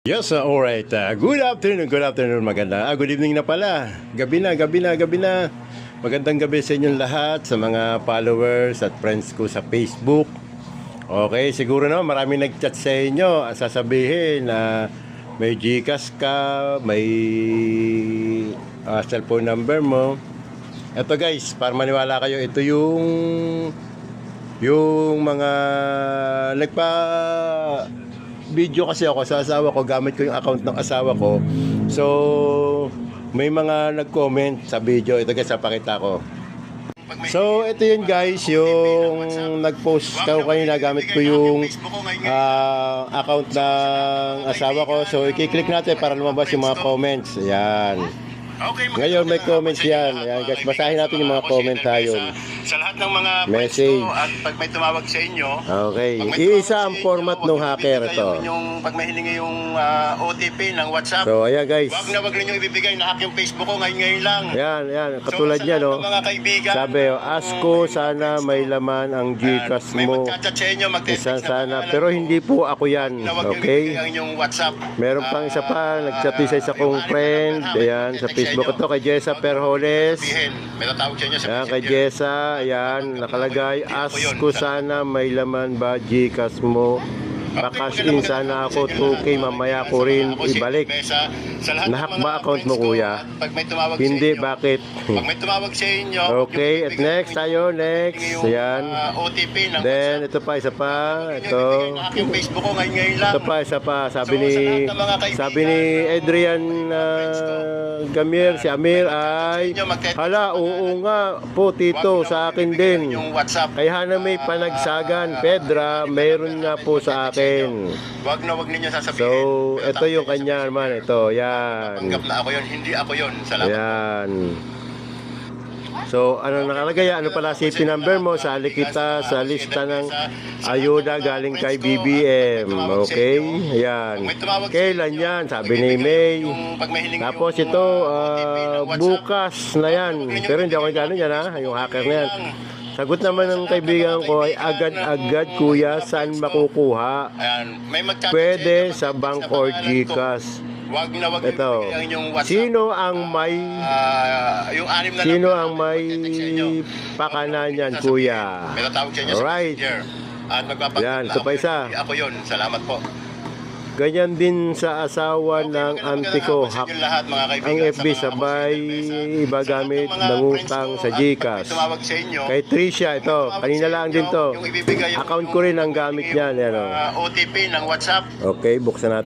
Yes, alright. Good afternoon, maganda. Good evening na pala. Gabi na. Magandang gabi sa inyong lahat, sa mga followers at friends ko sa Facebook. Okay, siguro naman marami nag-chat sa inyo. Sasabihin na may GCash ka, may cellphone number mo. Ito guys, para maniwala kayo, ito yung mga video kasi ako sa asawa ko, gamit ko yung account ng asawa ko. So, may mga nag-comment sa video. Ito guys, papakita ko. So, ito yun guys, yung nag-post ko kanina, gamit ko yung account ng asawa ko. So, i-click natin para lumabas yung mga comments. Ayan. Ngayon may comments yan. Ayan guys, basahin natin yung mga comment tayo. Sa lahat ng mga message at pag may tumawag sa inyo, okay, iisa ang format ng hacker to. Pag may hiningi yung OTP ng WhatsApp, so ayan guys, wag ninyong ibibigay. Na-hack yung Facebook ko ngayon lang. Yan, katulad niya no. Sabi, ask ko sana may laman ang GCash mo. Isa sana, pero hindi po ako yan. Okay? Meron pang isa pa, nag-chat sa isa kong friend. Ayan, sa Facebook ito, kay Jessa Perholes. Ayan, kay Jessa. Ayan, nakalagay, ask ko sana may laman ba GCash mo. Bakash in sana ako 2K, mamaya ko rin ibalik. Nahack ba account mo kuya? Hindi, bakit? Pag may tumawag sa inyo, okay, at next tayo, next. Ayan. Then, ito pa, isa pa. Ito. Ito pa, isa pa. Sabi ni Adrian Gamier, si Amir ay, hala, oo nga po tito, sa akin din. Kaya na may panagsagan, Pedra, mayroon nga po sa akin. Wag ninyo sasabihin. So, ito yung kanya naman. Ito, yan. Panggap na ako yun, hindi ako yun. Salamat. Yan. So, ano nakalagay? Ano pala safety number mo? Sali kita sa lista ng ayuda galing kay BBM. Okay? Yan. Kailan yan? Sabi ni May. Tapos ito, bukas na yan. Pero hindi ako gano'n yan ha, yung hacker na yan. Sagot naman ng kaibigan ko ay agad-agad kuya, saan makukuha? Pwede sa bank or GCash. Ito. Sino ang may pakana niyan kuya? Alright. Yan, ito pa isa. Ako yun. Salamat po. Ganyan din sa asawa ng auntie ko. Ang FB sabay iba gamit nangutang sa GCash. Kay Tricia ito. Kanina lang din to. Account ko rin ang gamit niyan. OTP ng WhatsApp. Okay, buksan natin.